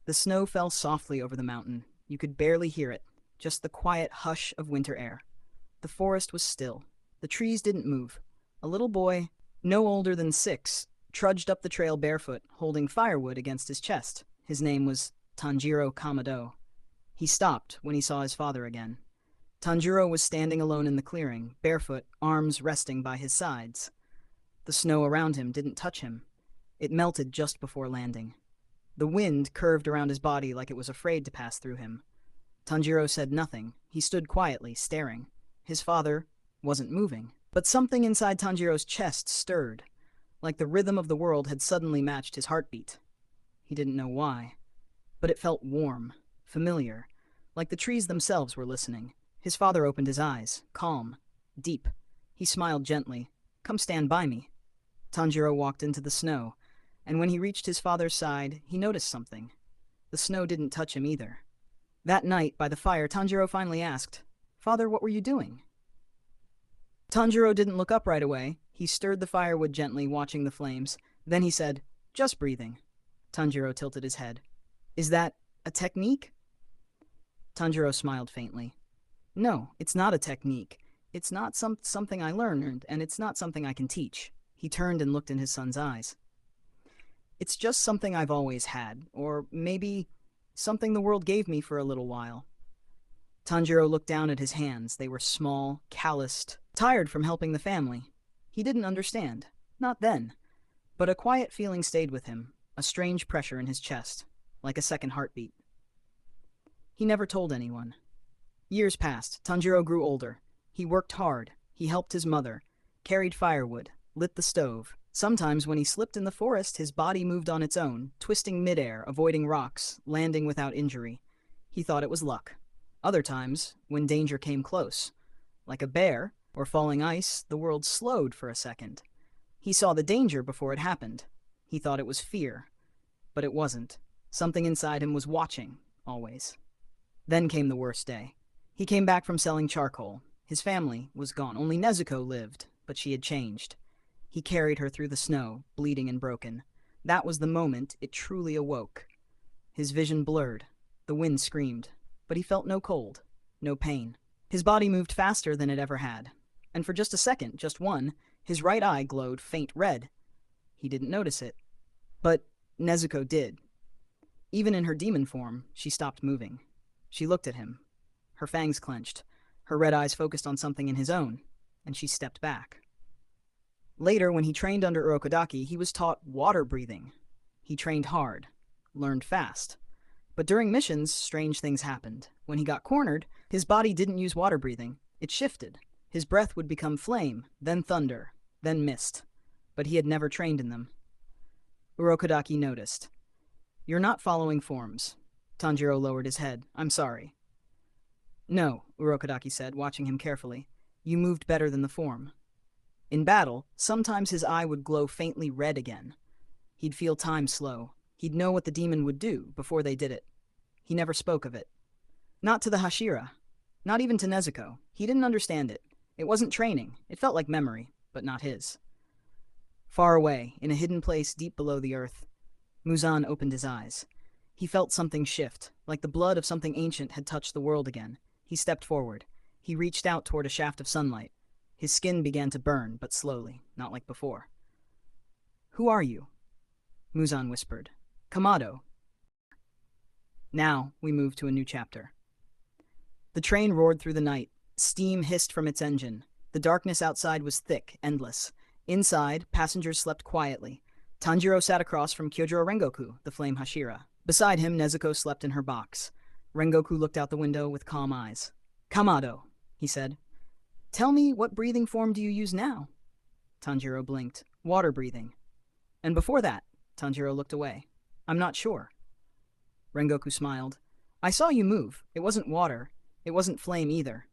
The snow fell softly over the mountain. You could barely hear it, just the quiet hush of winter air. The forest was still. The trees didn't move. A little boy, no older than 6, trudged up the trail barefoot, holding firewood against his chest. His name was Tanjiro Kamado. He stopped when he saw his father again. Tanjiro was standing alone in the clearing, barefoot, arms resting by his sides. The snow around him didn't touch him. It melted just before landing. The wind curved around his body like it was afraid to pass through him. Tanjiro said nothing. He stood quietly, staring. His father wasn't moving. But something inside Tanjiro's chest stirred, like the rhythm of the world had suddenly matched his heartbeat. He didn't know why, but it felt warm, familiar, like the trees themselves were listening. His father opened his eyes, calm, deep. He smiled gently. "Come stand by me." Tanjiro walked into the snow, and when he reached his father's side, he noticed something. The snow didn't touch him either. That night, by the fire, Tanjiro finally asked, "Father, what were you doing?" Tanjiro didn't look up right away. He stirred the firewood gently, watching the flames. Then he said, "Just breathing." Tanjiro tilted his head. "Is that a technique?" Tanjiro smiled faintly. "No, it's not a technique. It's not something I learned, and it's not something I can teach." He turned and looked in his son's eyes. "It's just something I've always had, or maybe something the world gave me for a little while." Tanjiro looked down at his hands. They were small, calloused, tired from helping the family. He didn't understand. Not then. But a quiet feeling stayed with him, a strange pressure in his chest, like a second heartbeat. He never told anyone. Years passed. Tanjiro grew older. He worked hard. He helped his mother, carried firewood, lit the stove. Sometimes when he slipped in the forest, his body moved on its own, twisting midair, avoiding rocks, landing without injury. He thought it was luck. Other times, when danger came close, like a bear or falling ice, the world slowed for a second. He saw the danger before it happened. He thought it was fear, but it wasn't. Something inside him was watching, always. Then came the worst day. He came back from selling charcoal. His family was gone. Only Nezuko lived, but she had changed. He carried her through the snow, bleeding and broken. That was the moment it truly awoke. His vision blurred. The wind screamed, but he felt no cold, no pain. His body moved faster than it ever had. And for just a second, just one, his right eye glowed faint red. He didn't notice it. But Nezuko did. Even in her demon form, she stopped moving. She looked at him. Her fangs clenched. Her red eyes focused on something in his own, and she stepped back. Later, when he trained under Urokodaki, he was taught water breathing. He trained hard, learned fast. But during missions, strange things happened. When he got cornered, his body didn't use water breathing. It shifted. His breath would become flame, then thunder, then mist. But he had never trained in them. Urokodaki noticed. "You're not following forms." Tanjiro lowered his head. "I'm sorry." "No," Urokodaki said, watching him carefully. "You moved better than the form." In battle, sometimes his eye would glow faintly red again. He'd feel time slow. He'd know what the demon would do before they did it. He never spoke of it. Not to the Hashira. Not even to Nezuko. He didn't understand it. It wasn't training. It felt like memory, but not his. Far away, in a hidden place deep below the earth, Muzan opened his eyes. He felt something shift, like the blood of something ancient had touched the world again. He stepped forward. He reached out toward a shaft of sunlight. His skin began to burn, but slowly, not like before. "Who are you?" Muzan whispered. "Kamado." Now we move to a new chapter. The train roared through the night. Steam hissed from its engine. The darkness outside was thick, endless. Inside, passengers slept quietly. Tanjiro sat across from Kyojuro Rengoku, the flame Hashira. Beside him, Nezuko slept in her box. Rengoku looked out the window with calm eyes. "Kamado," he said. "Tell me, what breathing form do you use now?" Tanjiro blinked. "Water breathing." "And before that?" Tanjiro looked away. "I'm not sure." Rengoku smiled. "I saw you move. It wasn't water. It wasn't flame either."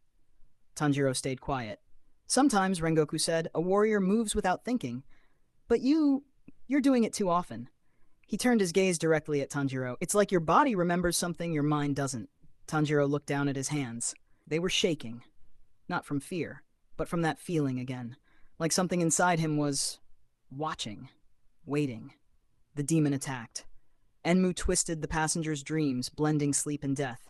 Tanjiro stayed quiet. "Sometimes," Rengoku said, "a warrior moves without thinking. But you're doing it too often." He turned his gaze directly at Tanjiro. "It's like your body remembers something your mind doesn't." Tanjiro looked down at his hands. They were shaking. Not from fear, but from that feeling again. Like something inside him was watching, waiting. The demon attacked. Enmu twisted the passenger's dreams, blending sleep and death.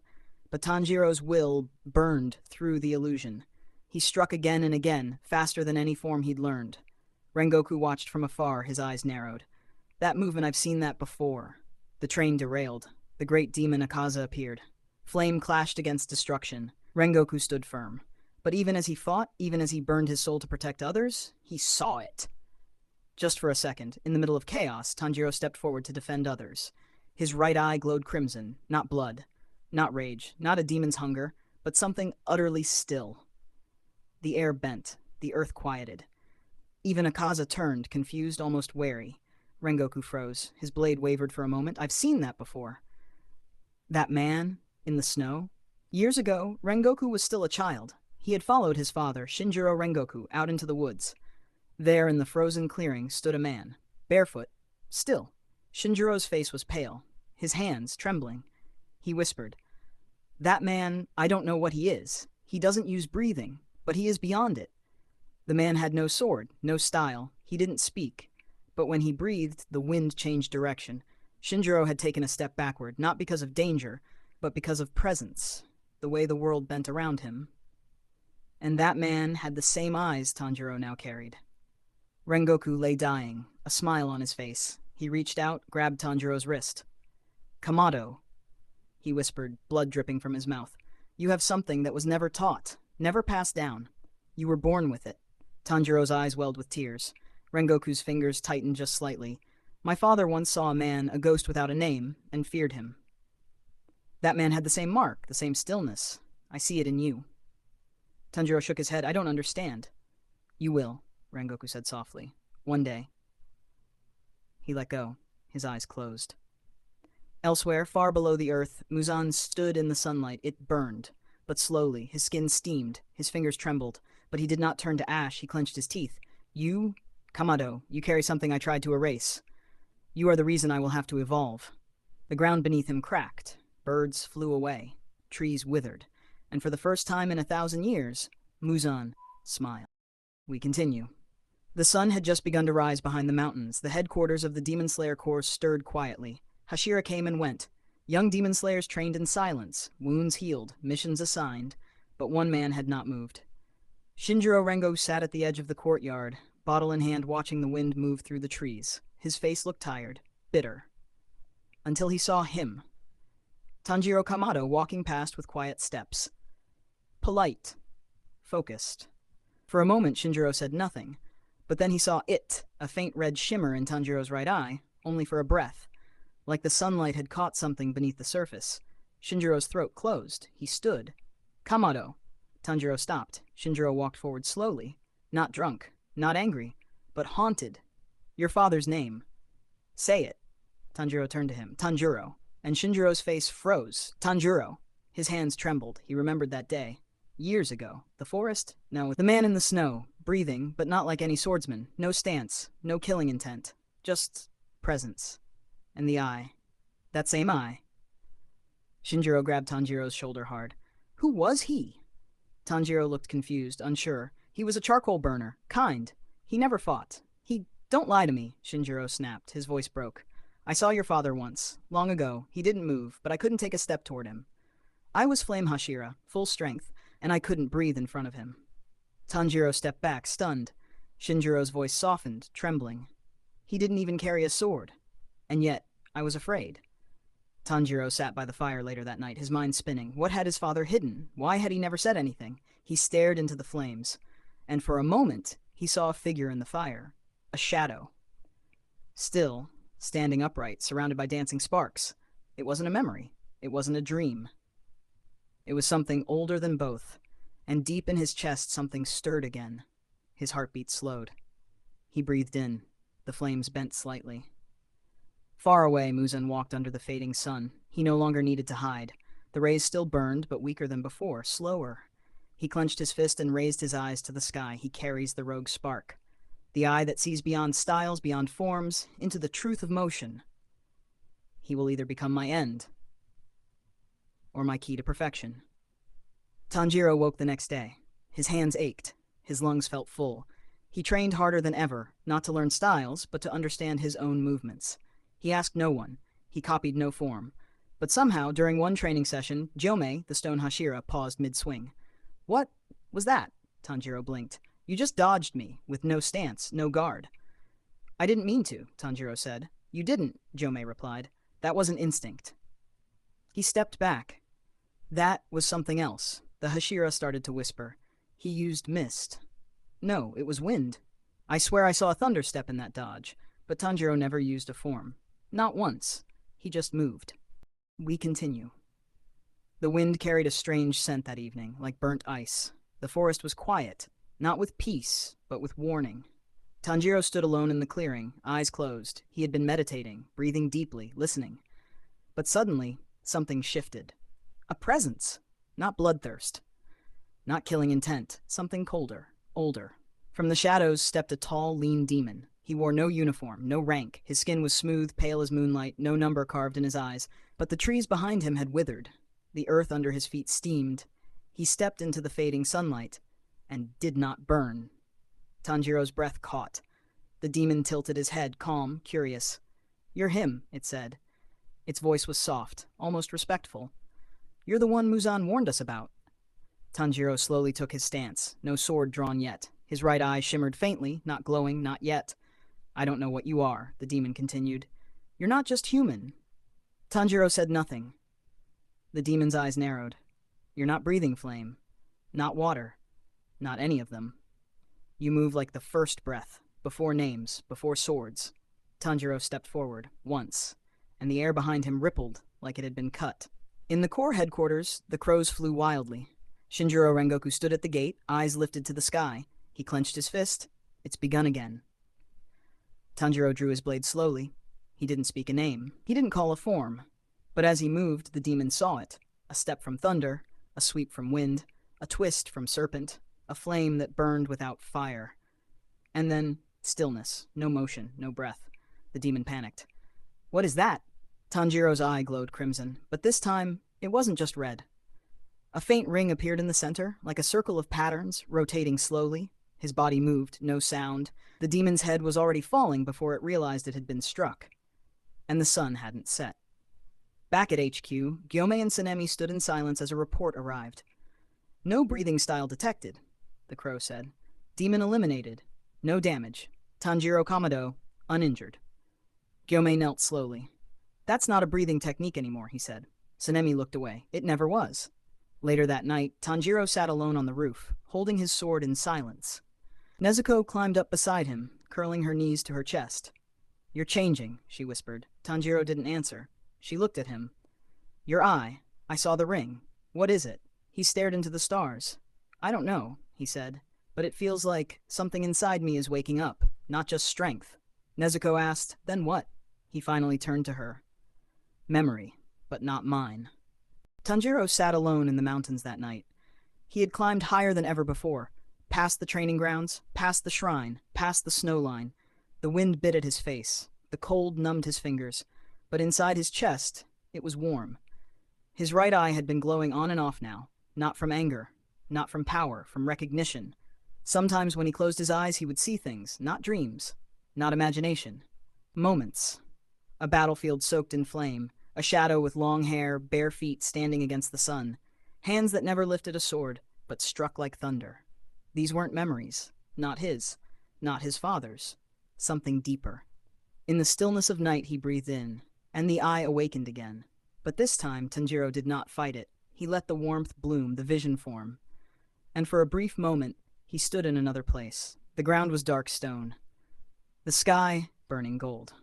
But Tanjiro's will burned through the illusion. He struck again and again, faster than any form he'd learned. Rengoku watched from afar, his eyes narrowed. That movement, I've seen that before. The train derailed. The great demon Akaza appeared. Flame clashed against destruction. Rengoku stood firm. But even as he fought, even as he burned his soul to protect others, he saw it. Just for a second, in the middle of chaos, Tanjiro stepped forward to defend others. His right eye glowed crimson, not blood, not rage, not a demon's hunger, but something utterly still. The air bent, the earth quieted. Even Akaza turned, confused, almost wary. Rengoku froze. His blade wavered for a moment. I've seen that before. That man, in the snow? Years ago, Rengoku was still a child. He had followed his father, Shinjiro Rengoku, out into the woods. There, in the frozen clearing, stood a man, barefoot, still. Shinjiro's face was pale, his hands trembling. He whispered, "That man, I don't know what he is. He doesn't use breathing, but he is beyond it." The man had no sword, no style. He didn't speak. But when he breathed, the wind changed direction. Shinjiro had taken a step backward, not because of danger, but because of presence, the way the world bent around him. And that man had the same eyes Tanjiro now carried. Rengoku lay dying, a smile on his face. He reached out, grabbed Tanjiro's wrist. "Kamado," he whispered, blood dripping from his mouth. "You have something that was never taught, never passed down. You were born with it." Tanjiro's eyes welled with tears. Rengoku's fingers tightened just slightly. "My father once saw a man, a ghost without a name, and feared him. That man had the same mark, the same stillness. I see it in you." Tanjiro shook his head. "I don't understand." "You will," Rengoku said softly. "One day." He let go. His eyes closed. Elsewhere, far below the earth, Muzan stood in the sunlight. It burned, but slowly. His skin steamed. His fingers trembled. But he did not turn to ash. He clenched his teeth. "You, Kamado, you carry something I tried to erase. You are the reason I will have to evolve." The ground beneath him cracked. Birds flew away. Trees withered. And for the first time in 1,000 years, Muzan smiled. We continue. The sun had just begun to rise behind the mountains. The headquarters of the Demon Slayer Corps stirred quietly. Hashira came and went. Young Demon Slayers trained in silence, wounds healed, missions assigned, but one man had not moved. Shinjiro Rengo sat at the edge of the courtyard, bottle in hand, watching the wind move through the trees. His face looked tired, bitter. Until he saw him. Tanjiro Kamado walking past with quiet steps. Polite. Focused. For a moment, Shinjiro said nothing, but then he saw it, a faint red shimmer in Tanjiro's right eye, only for a breath. Like the sunlight had caught something beneath the surface. Shinjiro's throat closed. He stood. "Kamado." Tanjiro stopped. Shinjiro walked forward slowly. Not drunk, not angry, but haunted. "Your father's name." "Say it." Tanjiro turned to him. "Tanjiro." And Shinjiro's face froze. "Tanjiro." His hands trembled. He remembered that day. Years ago. The forest? No, the man in the snow, breathing, but not like any swordsman. No stance, no killing intent. Just presence. And the eye. That same eye. Shinjiro grabbed Tanjiro's shoulder hard. Who was he? Tanjiro looked confused, unsure. He was a charcoal burner, kind. He never fought. Don't lie to me, Shinjiro snapped. His voice broke. "I saw your father once, long ago. He didn't move, but I couldn't take a step toward him. I was Flame Hashira, full strength, and I couldn't breathe in front of him." Tanjiro stepped back, stunned. Shinjiro's voice softened, trembling. "He didn't even carry a sword. And yet, I was afraid." Tanjiro sat by the fire later that night, his mind spinning. What had his father hidden? Why had he never said anything? He stared into the flames, and for a moment, he saw a figure in the fire. A shadow. Still, standing upright, surrounded by dancing sparks. It wasn't a memory. It wasn't a dream. It was something older than both, and deep in his chest something stirred again. His heartbeat slowed. He breathed in. The flames bent slightly. Far away, Muzan walked under the fading sun. He no longer needed to hide. The rays still burned, but weaker than before, slower. He clenched his fist and raised his eyes to the sky. He carries the rogue spark. The eye that sees beyond styles, beyond forms, into the truth of motion. He will either become my end, or my key to perfection. Tanjiro woke the next day. His hands ached. His lungs felt full. He trained harder than ever, not to learn styles, but to understand his own movements. He asked no one. He copied no form. But somehow, during one training session, Jomei, the stone Hashira, paused mid-swing. What was that? Tanjiro blinked. You just dodged me, with no stance, no guard. I didn't mean to, Tanjiro said. You didn't, Jomei replied. That wasn't instinct. He stepped back. That was something else. The Hashira started to whisper. He used mist. No, it was wind. I swear I saw a thunder step in that dodge, but Tanjiro never used a form. Not once. He just moved. We continue. The wind carried a strange scent that evening, like burnt ice. The forest was quiet, not with peace, but with warning. Tanjiro stood alone in the clearing, eyes closed. He had been meditating, breathing deeply, listening. But suddenly, something shifted. A presence, not bloodthirst. Not killing intent, something colder, older. From the shadows stepped a tall, lean demon. He wore no uniform, no rank. His skin was smooth, pale as moonlight, no number carved in his eyes. But the trees behind him had withered. The earth under his feet steamed. He stepped into the fading sunlight and did not burn. Tanjiro's breath caught. The demon tilted his head, calm, curious. You're him, it said. Its voice was soft, almost respectful. You're the one Muzan warned us about. Tanjiro slowly took his stance, no sword drawn yet. His right eye shimmered faintly, not glowing, not yet. I don't know what you are, the demon continued. You're not just human. Tanjiro said nothing. The demon's eyes narrowed. You're not breathing flame. Not water. Not any of them. You move like the first breath, before names, before swords. Tanjiro stepped forward, once, and the air behind him rippled like it had been cut. In the core headquarters, the crows flew wildly. Shinjiro Rengoku stood at the gate, eyes lifted to the sky. He clenched his fist. It's begun again. Tanjiro drew his blade slowly. He didn't speak a name. He didn't call a form. But as he moved, the demon saw it. A step from thunder, a sweep from wind, a twist from serpent, a flame that burned without fire. And then, stillness, no motion, no breath. The demon panicked. What is that? Tanjiro's eye glowed crimson, but this time, it wasn't just red. A faint ring appeared in the center, like a circle of patterns, rotating slowly. His body moved, no sound. The demon's head was already falling before it realized it had been struck. And the sun hadn't set. Back at HQ, Gyomei and Sanemi stood in silence as a report arrived. No breathing style detected, the crow said. Demon eliminated. No damage. Tanjiro Kamado, uninjured. Gyomei knelt slowly. That's not a breathing technique anymore, he said. Sanemi looked away. It never was. Later that night, Tanjiro sat alone on the roof, holding his sword in silence. Nezuko climbed up beside him, curling her knees to her chest. You're changing, she whispered. Tanjiro didn't answer. She looked at him. Your eye. I saw the ring. What is it? He stared into the stars. I don't know, he said, but it feels like something inside me is waking up, not just strength. Nezuko asked, then what? He finally turned to her. Memory, but not mine. Tanjiro sat alone in the mountains that night. He had climbed higher than ever before, past the training grounds, past the shrine, past the snow line. The wind bit at his face. The cold numbed his fingers. But inside his chest, it was warm. His right eye had been glowing on and off now, not from anger, not from power, from recognition. Sometimes when he closed his eyes, he would see things, not dreams, not imagination. Moments. A battlefield soaked in flame, a shadow with long hair, bare feet standing against the sun, hands that never lifted a sword, but struck like thunder. These weren't memories, not his father's, something deeper. In the stillness of night he breathed in, and the eye awakened again. But this time Tanjiro did not fight it. He let the warmth bloom, the vision form. And for a brief moment, he stood in another place. The ground was dark stone. The sky, burning gold.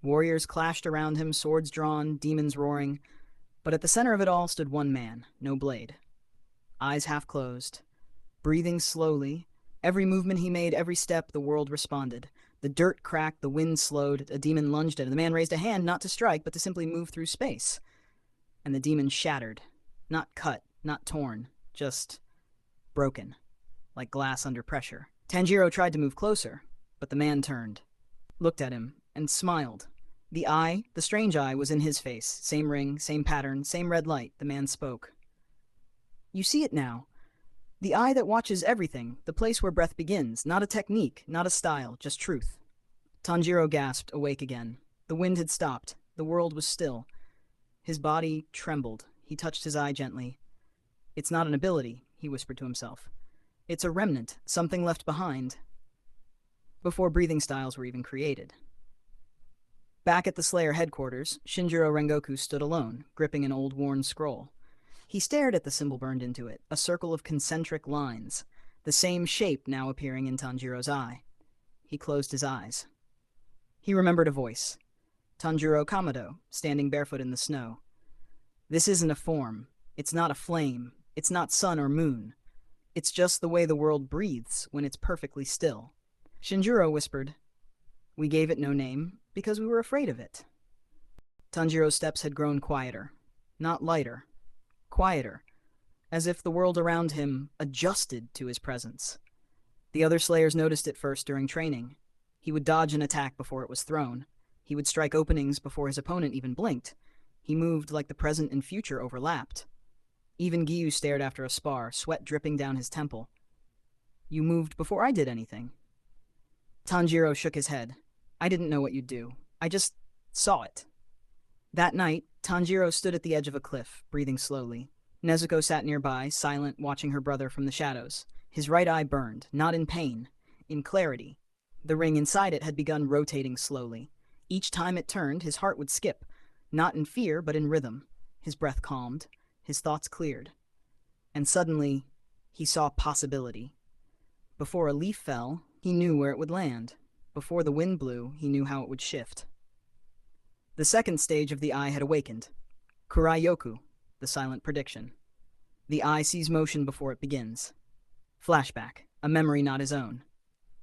Warriors clashed around him, swords drawn, demons roaring. But at the center of it all stood one man, no blade. Eyes half closed. Breathing slowly. Every movement he made, every step, the world responded. The dirt cracked, the wind slowed, a demon lunged at him. The man raised a hand, not to strike, but to simply move through space. And the demon shattered. Not cut, not torn, just broken, like glass under pressure. Tanjiro tried to move closer, but the man turned, looked at him, and smiled. The eye, the strange eye, was in his face. Same ring, same pattern, same red light. The man spoke. You see it now. The eye that watches everything, the place where breath begins, not a technique, not a style, just truth. Tanjiro gasped, awake again. The wind had stopped. The world was still. His body trembled. He touched his eye gently. "It's not an ability," he whispered to himself. "It's a remnant, something left behind before breathing styles were even created." Back at the Slayer headquarters, Shinjiro Rengoku stood alone, gripping an old worn scroll. He stared at the symbol burned into it, a circle of concentric lines, the same shape now appearing in Tanjiro's eye. He closed his eyes. He remembered a voice. Tanjiro Kamado, standing barefoot in the snow. "This isn't a form. It's not a flame. It's not sun or moon. It's just the way the world breathes when it's perfectly still." Shinjiro whispered, "We gave it no name because we were afraid of it." Tanjiro's steps had grown quieter, not lighter, quieter, as if the world around him adjusted to his presence. The other Slayers noticed it first during training. He would dodge an attack before it was thrown. He would strike openings before his opponent even blinked. He moved like the present and future overlapped. Even Giyu stared after a spar, sweat dripping down his temple. "You moved before I did anything." Tanjiro shook his head. "I didn't know what you'd do. I just saw it." That night, Tanjiro stood at the edge of a cliff, breathing slowly. Nezuko sat nearby, silent, watching her brother from the shadows. His right eye burned, not in pain, in clarity. The ring inside it had begun rotating slowly. Each time it turned, his heart would skip, not in fear, but in rhythm. His breath calmed, his thoughts cleared. And suddenly, he saw possibility. Before a leaf fell, he knew where it would land. Before the wind blew, he knew how it would shift. The second stage of the eye had awakened. Kuraiyoku, the silent prediction. The eye sees motion before it begins. Flashback, a memory not his own.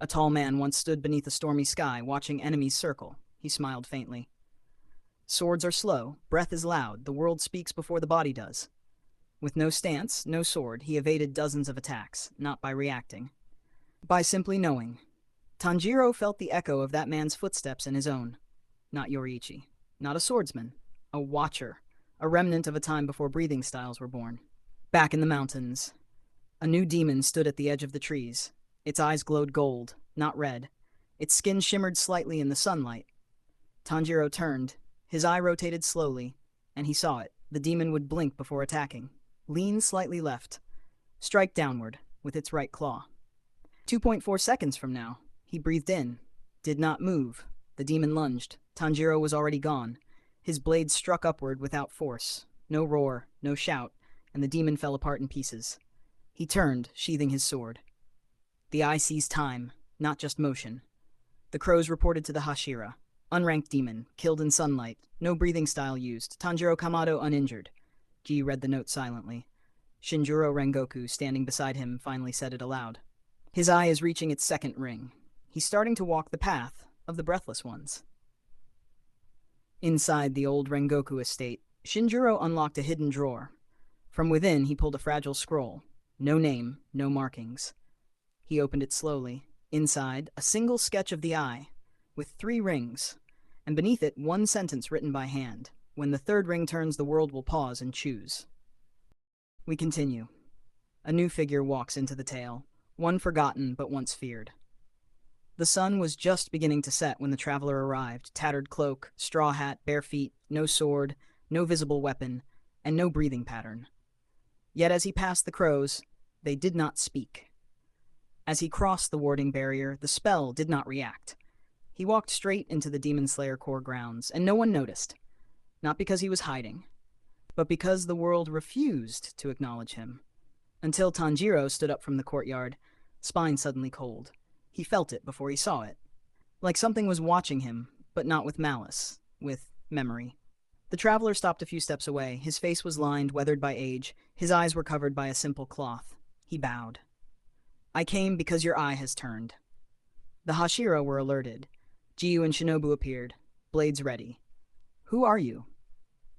A tall man once stood beneath a stormy sky, watching enemies circle. He smiled faintly. Swords are slow, breath is loud, the world speaks before the body does. With no stance, no sword, he evaded dozens of attacks, not by reacting. By simply knowing. Tanjiro felt the echo of that man's footsteps in his own. Not Yoriichi. Not a swordsman. A watcher. A remnant of a time before breathing styles were born. Back in the mountains. A new demon stood at the edge of the trees. Its eyes glowed gold, not red. Its skin shimmered slightly in the sunlight. Tanjiro turned. His eye rotated slowly, and he saw it. The demon would blink before attacking. Lean slightly left. Strike downward, with its right claw. 2.4 seconds from now, he breathed in. Did not move. The demon lunged. Tanjiro was already gone. His blade struck upward without force. No roar, no shout, and the demon fell apart in pieces. He turned, sheathing his sword. The eye sees time, not just motion. The crows reported to the Hashira. Unranked demon, killed in sunlight, no breathing style used, Tanjiro Kamado uninjured. Ji read the note silently. Shinjiro Rengoku, standing beside him, finally said it aloud. His eye is reaching its second ring. He's starting to walk the path of the breathless ones. Inside the old Rengoku estate, Shinjiro unlocked a hidden drawer. From within, he pulled a fragile scroll. No name, no markings. He opened it slowly. Inside, a single sketch of the eye, with 3 rings, and beneath it, one sentence written by hand. When the third ring turns, the world will pause and choose. We continue. A new figure walks into the tale, one forgotten but once feared. The sun was just beginning to set when the traveler arrived, tattered cloak, straw hat, bare feet, no sword, no visible weapon, and no breathing pattern. Yet as he passed the crows, they did not speak. As he crossed the warding barrier, the spell did not react. He walked straight into the Demon Slayer core grounds, and no one noticed. Not because he was hiding, but because the world refused to acknowledge him. Until Tanjiro stood up from the courtyard, spine suddenly cold. He felt it before he saw it. Like something was watching him, but not with malice, with memory. The traveler stopped a few steps away. His face was lined, weathered by age. His eyes were covered by a simple cloth. He bowed. I came because your eye has turned. The Hashira were alerted. Jiyu and Shinobu appeared, blades ready. Who are you?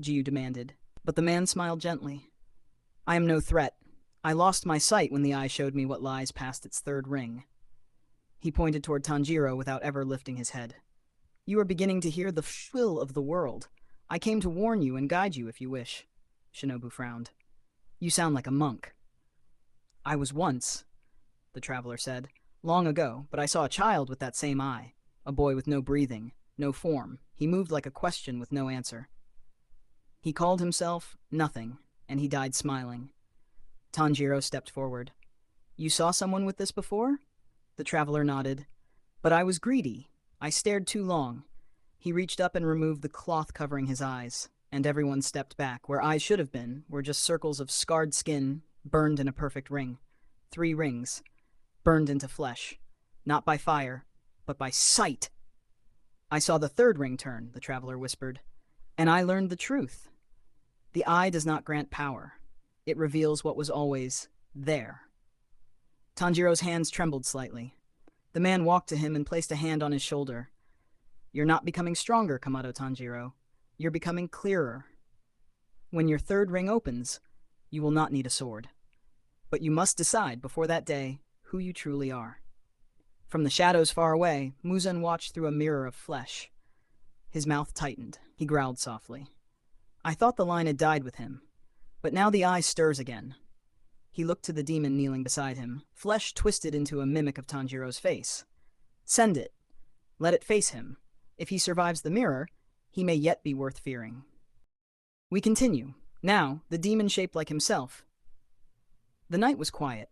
Jiyu demanded, but the man smiled gently. I am no threat. I lost my sight when the eye showed me what lies past its third ring. He pointed toward Tanjiro without ever lifting his head. You are beginning to hear the thrill of the world. I came to warn you and guide you if you wish. Shinobu frowned. You sound like a monk. I was once, the traveler said. Long ago, but I saw a child with that same eye. A boy with no breathing. no form. He moved like a question with no answer. He called himself nothing, and he died smiling. Tanjiro stepped forward. You saw someone with this before? The traveler nodded. But I was greedy. I stared too long. He reached up and removed the cloth covering his eyes, and everyone stepped back. Where eyes should have been were just circles of scarred skin, burned in a perfect ring. 3 rings, burned into flesh. Not by fire, but by sight. I saw the 3rd ring turn, the traveler whispered, and I learned the truth. The eye does not grant power. It reveals what was always there. Tanjiro's hands trembled slightly. The man walked to him and placed a hand on his shoulder. You're not becoming stronger, Kamado Tanjiro. You're becoming clearer. When your 3rd ring opens, you will not need a sword. But you must decide before that day who you truly are. From the shadows far away, Muzan watched through a mirror of flesh. His mouth tightened. He growled softly. I thought the line had died with him, but now the eye stirs again. He looked to the demon kneeling beside him, flesh twisted into a mimic of Tanjiro's face. Send it. Let it face him. If he survives the mirror, he may yet be worth fearing. We continue. Now, the demon shaped like himself. The night was quiet.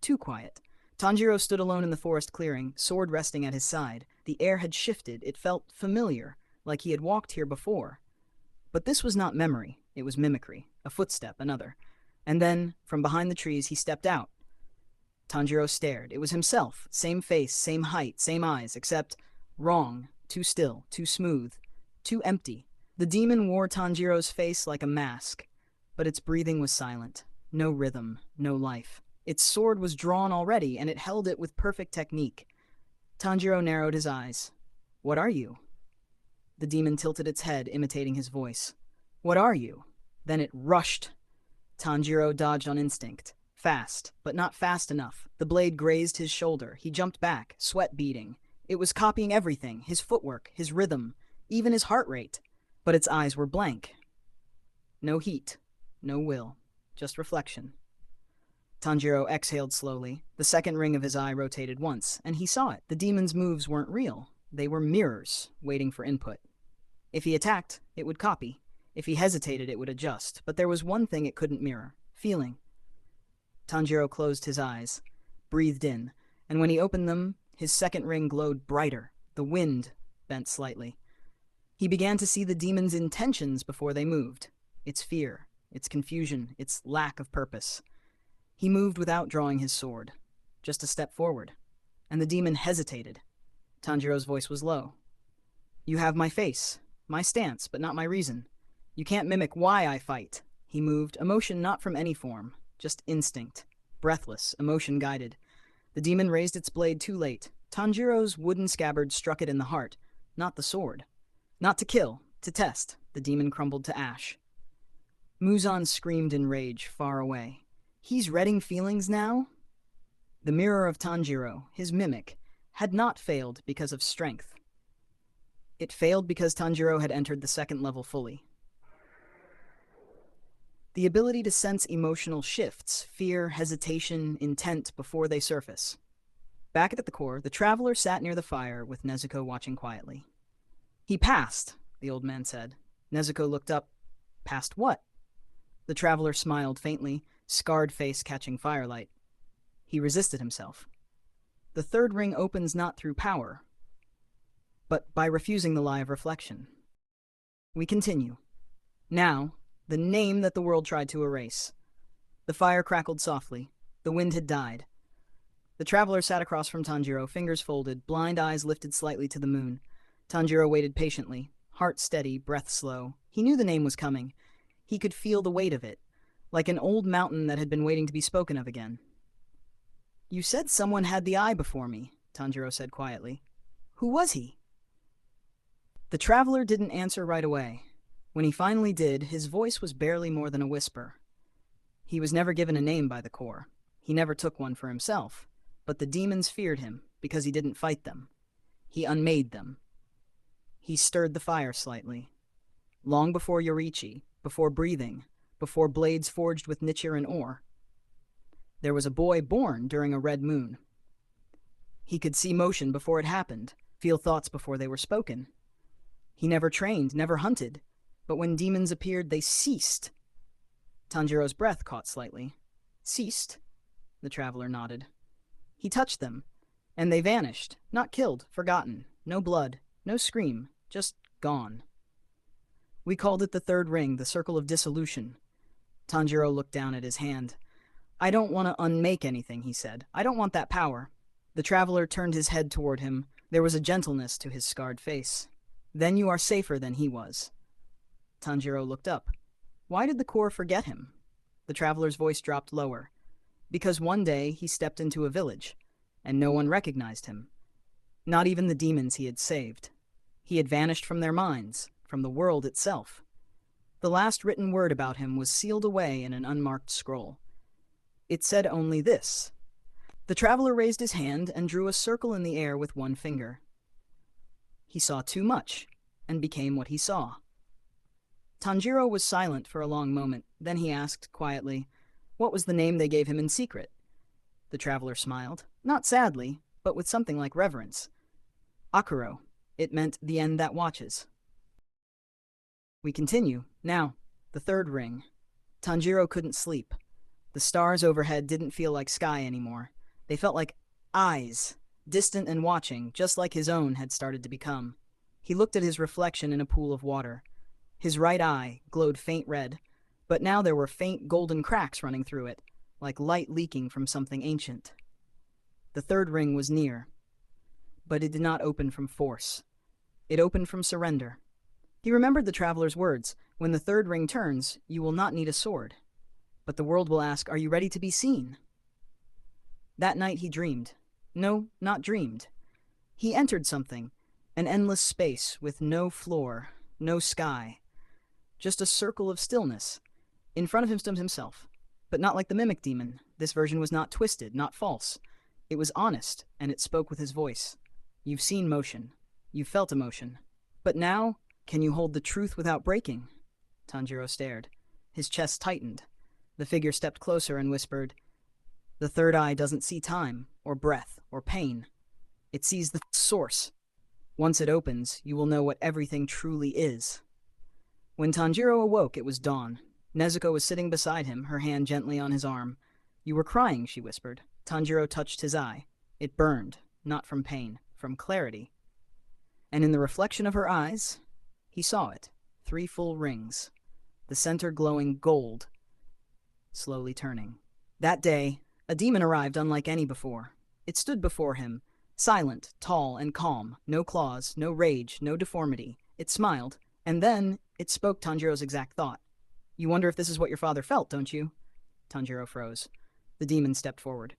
Too quiet. Tanjiro stood alone in the forest clearing, sword resting at his side. The air had shifted. It felt familiar, like he had walked here before. But this was not memory. It was mimicry. A footstep, another. And then, from behind the trees, he stepped out. Tanjiro stared. It was himself. Same face, same height, same eyes, except wrong, too still, too smooth, too empty. The demon wore Tanjiro's face like a mask, but its breathing was silent. No rhythm, no life. Its sword was drawn already, and it held it with perfect technique. Tanjiro narrowed his eyes. What are you? The demon tilted its head, imitating his voice. What are you? Then it rushed. Tanjiro dodged on instinct. Fast, but not fast enough. The blade grazed his shoulder. He jumped back, sweat beading. It was copying everything, his footwork, his rhythm, even his heart rate. But its eyes were blank. No heat, no will, just reflection. Tanjiro exhaled slowly. The 2nd ring of his eye rotated once, and he saw it. The demon's moves weren't real. They were mirrors, waiting for input. If he attacked, it would copy. If he hesitated, it would adjust. But there was one thing it couldn't mirror: feeling. Tanjiro closed his eyes, breathed in, and when he opened them, his 2nd ring glowed brighter. The wind bent slightly. He began to see the demon's intentions before they moved. Its fear, its confusion, its lack of purpose. He moved without drawing his sword, just a step forward, and the demon hesitated. Tanjiro's voice was low. You have my face, my stance, but not my reason. You can't mimic why I fight. He moved, emotion not from any form, just instinct, breathless, emotion-guided. The demon raised its blade too late. Tanjiro's wooden scabbard struck it in the heart, not the sword. Not to kill, to test. The demon crumbled to ash. Muzan screamed in rage, far away. He's reading feelings now? The mirror of Tanjiro, his mimic, had not failed because of strength. It failed because Tanjiro had entered the 2nd level fully. The ability to sense emotional shifts, fear, hesitation, intent before they surface. Back at the core, the traveler sat near the fire with Nezuko watching quietly. He passed, the old man said. Nezuko looked up. Past what? The traveler smiled faintly, scarred face catching firelight. He resisted himself. The 3rd ring opens not through power, but by refusing the lie of reflection. We continue. Now, the name that the world tried to erase. The fire crackled softly. The wind had died. The traveler sat across from Tanjiro, fingers folded, blind eyes lifted slightly to the moon. Tanjiro waited patiently, heart steady, breath slow. He knew the name was coming. He could feel the weight of it, like an old mountain that had been waiting to be spoken of again. You said someone had the eye before me, Tanjiro said quietly. Who was he? The traveler didn't answer right away. When he finally did, his voice was barely more than a whisper. He was never given a name by the core. He never took one for himself. But the demons feared him because he didn't fight them. He unmade them. He stirred the fire slightly. Long before Yorichi, before breathing, before blades forged with nichir and ore, there was a boy born during a red moon. He could see motion before it happened, feel thoughts before they were spoken. He never trained, never hunted. But when demons appeared, they ceased. Tanjiro's breath caught slightly. Ceased? The traveler nodded. He touched them, and they vanished, not killed, forgotten. No blood, no scream, just gone. We called it the third ring, the circle of dissolution. Tanjiro looked down at his hand. I don't want to unmake anything, he said. I don't want that power. The traveler turned his head toward him. There was a gentleness to his scarred face. Then you are safer than he was. Tanjiro looked up. Why did the core forget him? The traveler's voice dropped lower. Because one day he stepped into a village, and no one recognized him. Not even the demons he had saved. He had vanished from their minds, from the world itself. The last written word about him was sealed away in an unmarked scroll. It said only this. The traveler raised his hand and drew a circle in the air with one finger. He saw too much, and became what he saw. Tanjiro was silent for a long moment. Then he asked quietly, what was the name they gave him in secret? The traveler smiled, not sadly, but with something like reverence. Akuro. It meant the end that watches. We continue. Now, the third ring. Tanjiro couldn't sleep. The stars overhead didn't feel like sky anymore. They felt like eyes, distant and watching, just like his own had started to become. He looked at his reflection in a pool of water. His right eye glowed faint red, but now there were faint golden cracks running through it, like light leaking from something ancient. The third ring was near, but it did not open from force. It opened from surrender. He remembered the traveler's words, when the third ring turns, you will not need a sword. But the world will ask, are you ready to be seen? That night he dreamed. No, not dreamed. He entered something, an endless space with no floor, no sky. Just a circle of stillness. In front of him stood himself, but not like the mimic demon. This version was not twisted, not false. It was honest, and it spoke with his voice. You've seen motion. You've felt emotion. But now, can you hold the truth without breaking? Tanjiro stared. His chest tightened. The figure stepped closer and whispered, the third eye doesn't see time, or breath, or pain. It sees the source. Once it opens, you will know what everything truly is. When Tanjiro awoke, it was dawn. Nezuko was sitting beside him, her hand gently on his arm. You were crying, she whispered. Tanjiro touched his eye. It burned, not from pain, from clarity. And in the reflection of her eyes, he saw it. 3 full rings. The center glowing gold, slowly turning. That day, a demon arrived unlike any before. It stood before him, silent, tall, and calm. No claws, no rage, no deformity. It smiled, and then it spoke Tanjiro's exact thought. You wonder if this is what your father felt, don't you? Tanjiro froze. The demon stepped forward.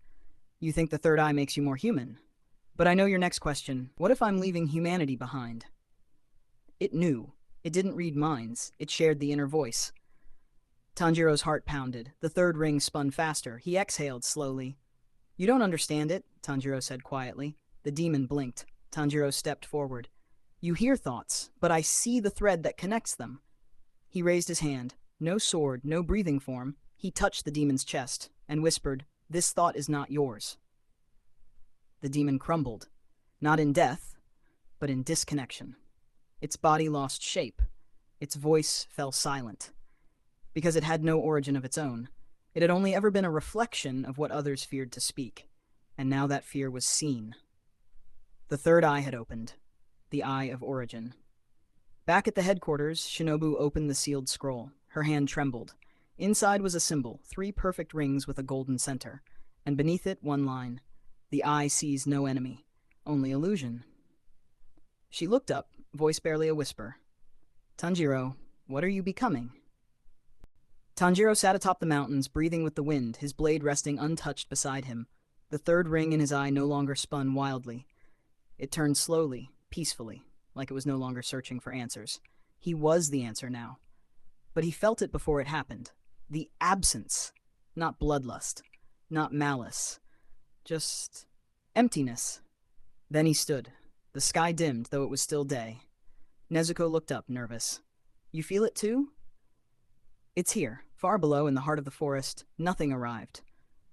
You think the third eye makes you more human? But I know your next question. What if I'm leaving humanity behind? It knew. It didn't read minds. It shared the inner voice. Tanjiro's heart pounded. The third ring spun faster. He exhaled slowly. You don't understand it, Tanjiro said quietly. The demon blinked. Tanjiro stepped forward. You hear thoughts, but I see the thread that connects them. He raised his hand. No sword, no breathing form. He touched the demon's chest and whispered, this thought is not yours. The demon crumbled. Not in death, but in disconnection. Its body lost shape. Its voice fell silent. Because it had no origin of its own. It had only ever been a reflection of what others feared to speak, and now that fear was seen. The third eye had opened, the eye of origin. Back at the headquarters, Shinobu opened the sealed scroll. Her hand trembled. Inside was a symbol, 3 perfect rings with a golden center, and beneath it one line, the eye sees no enemy, only illusion. She looked up, voice barely a whisper. Tanjiro, what are you becoming? Tanjiro sat atop the mountains, breathing with the wind, his blade resting untouched beside him. The third ring in his eye no longer spun wildly. It turned slowly, peacefully, like it was no longer searching for answers. He was the answer now. But he felt it before it happened. The absence, not bloodlust, not malice, just emptiness. Then he stood. The sky dimmed, though it was still day. Nezuko looked up, nervous. You feel it too? It's here, far below in the heart of the forest. Nothing arrived.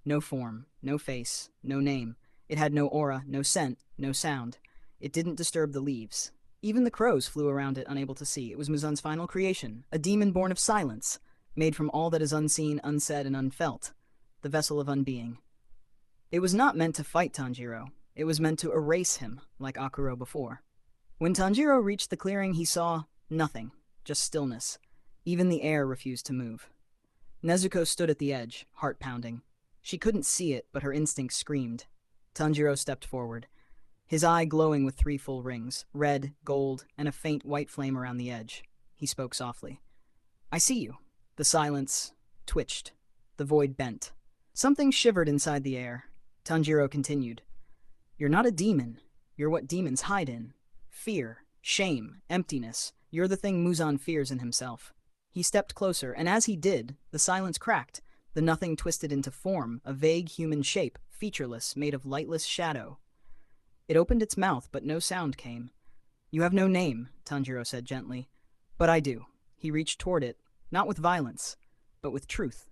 No form, no face, no name. It had no aura, no scent, no sound. It didn't disturb the leaves. Even the crows flew around it, unable to see. It was Muzan's final creation, a demon born of silence, made from all that is unseen, unsaid, and unfelt, the vessel of unbeing. It was not meant to fight Tanjiro. It was meant to erase him, like Akuro before. When Tanjiro reached the clearing, he saw nothing, just stillness. Even the air refused to move. Nezuko stood at the edge, heart pounding. She couldn't see it, but her instinct screamed. Tanjiro stepped forward, his eye glowing with 3 full rings, red, gold, and a faint white flame around the edge. He spoke softly. "I see you." The silence twitched. The void bent. Something shivered inside the air. Tanjiro continued. "You're not a demon. You're what demons hide in. Fear, shame, emptiness. You're the thing Muzan fears in himself." He stepped closer, and as he did, the silence cracked. The nothing twisted into form, a vague human shape, featureless, made of lightless shadow. It opened its mouth, but no sound came. "You have no name," Tanjiro said gently. "But I do." He reached toward it, not with violence, but with truth.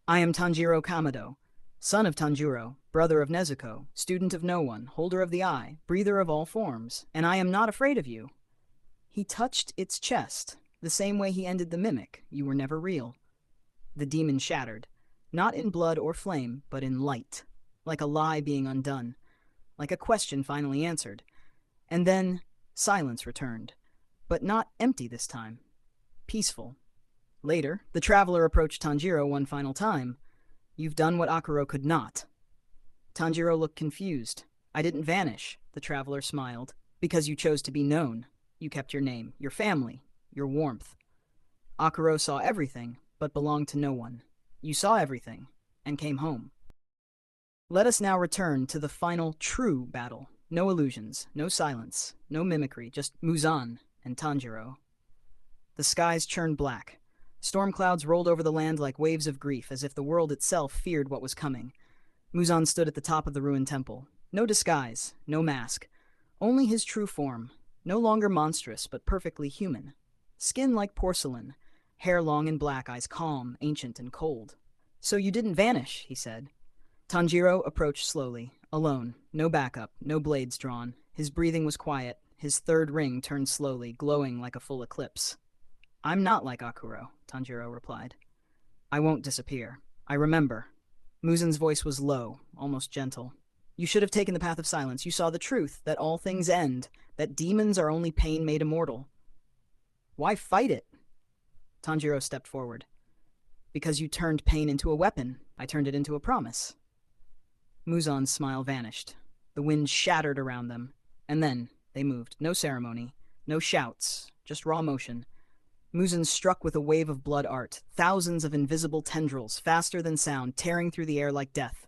"I am Tanjiro Kamado, son of Tanjiro, brother of Nezuko, student of no one, holder of the eye, breather of all forms, and I am not afraid of you." He touched its chest, the same way he ended the mimic. "You were never real." The demon shattered, not in blood or flame, but in light, like a lie being undone, like a question finally answered. And then silence returned, but not empty this time. Peaceful. Later, the traveler approached Tanjiro one final time. "You've done what Akuro could not." Tanjiro looked confused. "I didn't vanish," the traveler smiled, "because you chose to be known. You kept your name, your family, your warmth. Akuro saw everything, but belonged to no one. You saw everything, and came home." Let us now return to the final true battle. No illusions, no silence, no mimicry, just Muzan and Tanjiro. The skies churned black. Storm clouds rolled over the land like waves of grief, as if the world itself feared what was coming. Muzan stood at the top of the ruined temple. No disguise, no mask. Only his true form, no longer monstrous, but perfectly human. Skin like porcelain, hair long and black, eyes calm, ancient, and cold. "So you didn't vanish," he said. Tanjiro approached slowly, alone, no backup, no blades drawn. His breathing was quiet, his 3rd ring turned slowly, glowing like a full eclipse. "I'm not like Akuro," Tanjiro replied. "I won't disappear. I remember." Muzan's voice was low, almost gentle. "You should have taken the path of silence. You saw the truth, that all things end, that demons are only pain made immortal. Why fight it?" Tanjiro stepped forward. "Because you turned pain into a weapon. I turned it into a promise." Muzan's smile vanished. The wind shattered around them, and then they moved. No ceremony, no shouts, just raw motion. Muzan struck with a wave of blood art, thousands of invisible tendrils, faster than sound, tearing through the air like death.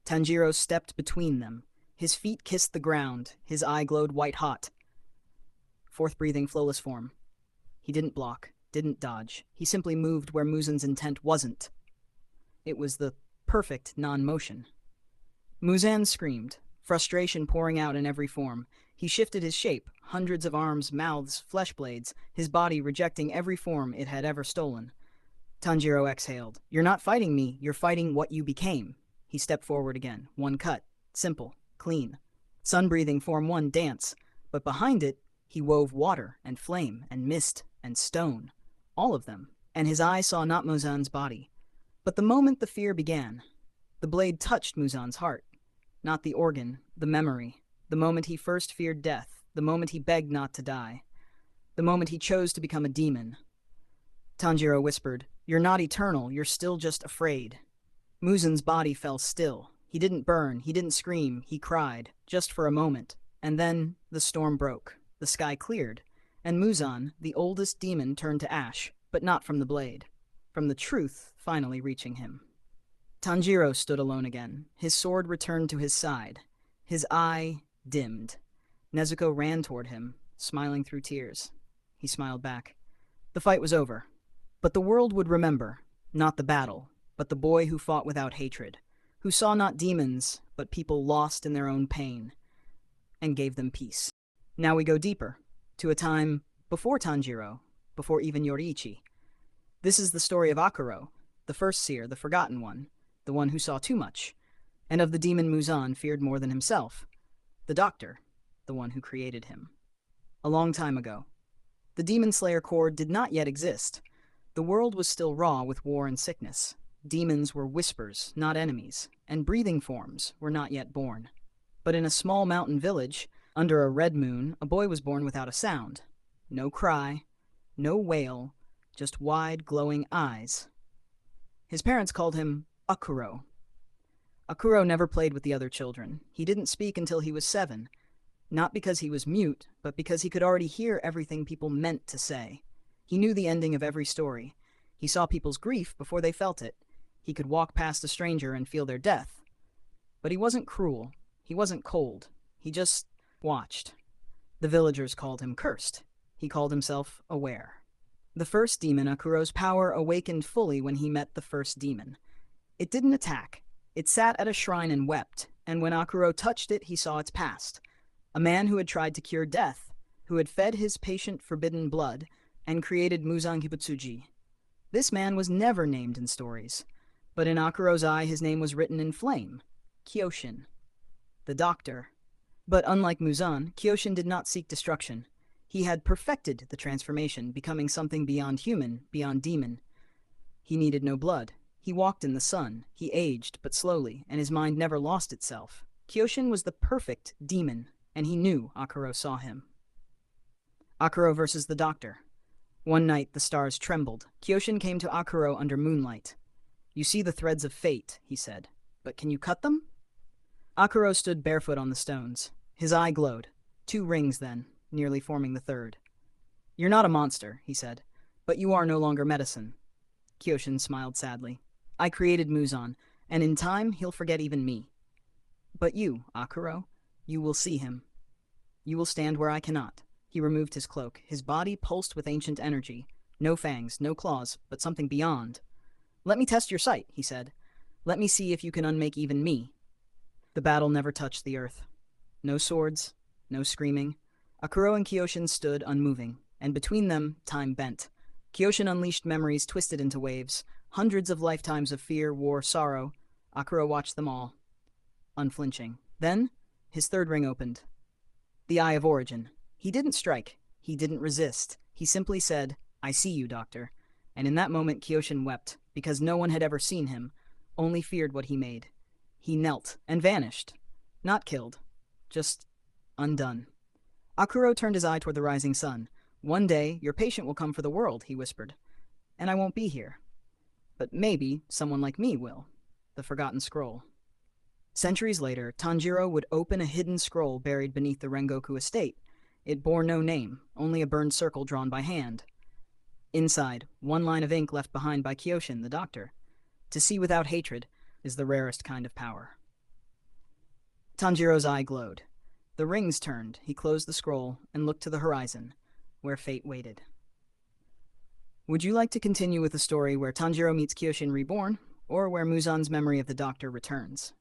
Tanjiro stepped between them. His feet kissed the ground, his eye glowed white-hot. Fourth breathing, flowless form. He didn't block, didn't dodge. He simply moved where Muzan's intent wasn't. It was the perfect non-motion. Muzan screamed, frustration pouring out in every form. He shifted his shape, hundreds of arms, mouths, flesh blades, his body rejecting every form it had ever stolen. Tanjiro exhaled. "You're not fighting me, you're fighting what you became." He stepped forward again. One cut. Simple. Clean. Sun-breathing form 1, dance. But behind it, he wove water and flame and mist and stone. All of them. And his eye saw not Muzan's body. But the moment the fear began, the blade touched Muzan's heart. Not the organ, the memory. The moment he first feared death. The moment he begged not to die. The moment he chose to become a demon. Tanjiro whispered, "You're not eternal, you're still just afraid." Muzan's body fell still. He didn't burn, he didn't scream, he cried, just for a moment. And then the storm broke. The sky cleared. And Muzan, the oldest demon, turned to ash, but not from the blade. From the truth finally reaching him. Tanjiro stood alone again. His sword returned to his side. His eye dimmed. Nezuko ran toward him, smiling through tears. He smiled back. The fight was over. But the world would remember, not the battle, but the boy who fought without hatred, who saw not demons, but people lost in their own pain, and gave them peace. Now we go deeper, to a time before Tanjiro, before even Yoriichi. This is the story of Akuro, the first seer, the forgotten one, the one who saw too much, and of the demon Muzan feared more than himself, the doctor, the one who created him. A long time ago. The Demon Slayer Corps did not yet exist. The world was still raw with war and sickness. Demons were whispers, not enemies, and breathing forms were not yet born. But in a small mountain village, under a red moon, a boy was born without a sound. No cry, no wail, just wide, glowing eyes. His parents called him Akuro. Akuro never played with the other children. He didn't speak until he was 7. Not because he was mute, but because he could already hear everything people meant to say. He knew the ending of every story. He saw people's grief before they felt it. He could walk past a stranger and feel their death. But he wasn't cruel. He wasn't cold. He just watched. The villagers called him cursed. He called himself aware. The first demon, Akuro's power awakened fully when he met the first demon. It didn't attack. It sat at a shrine and wept, and when Akuro touched it, he saw its past. A man who had tried to cure death, who had fed his patient forbidden blood, and created Muzan Kibutsuji. This man was never named in stories, but in Akuro's eye his name was written in flame, Kyoshin, the doctor. But unlike Muzan, Kyoshin did not seek destruction. He had perfected the transformation, becoming something beyond human, beyond demon. He needed no blood. He walked in the sun. He aged, but slowly, and his mind never lost itself. Kyoshin was the perfect demon, and he knew Akuro saw him. Akuro versus the doctor. One night the stars trembled. Kyoshin came to Akuro under moonlight. "You see the threads of fate," he said, "but can you cut them?" Akuro stood barefoot on the stones. His eye glowed. 2 rings then, nearly forming the third. "You're not a monster," he said, "but you are no longer medicine." Kyoshin smiled sadly. "I created Muzan, and in time he'll forget even me. But you, Akuro, you will see him. You will stand where I cannot." He removed his cloak. His body pulsed with ancient energy. No fangs, no claws, but something beyond. "Let me test your sight," he said. "Let me see if you can unmake even me." The battle never touched the earth. No swords, no screaming. Akuro and Kyoshin stood unmoving, and between them, time bent. Kyoshin unleashed memories twisted into waves. Hundreds of lifetimes of fear, war, sorrow. Akuro watched them all, unflinching. Then, his third ring opened. The Eye of Origin. He didn't strike. He didn't resist. He simply said, "I see you, doctor." And in that moment, Kyoshin wept, because no one had ever seen him, only feared what he made. He knelt and vanished. Not killed, just undone. Akuro turned his eye toward the rising sun. "One day, your patient will come for the world," he whispered. "And I won't be here. But maybe someone like me will." The Forgotten Scroll. Centuries later, Tanjiro would open a hidden scroll buried beneath the Rengoku estate. It bore no name, only a burned circle drawn by hand. Inside, one line of ink left behind by Kyoshin, the doctor. To see without hatred is the rarest kind of power. Tanjiro's eye glowed. The rings turned. He closed the scroll and looked to the horizon, where fate waited. Would you like to continue with the story where Tanjiro meets Kyoshin reborn, or where Muzan's memory of the doctor returns?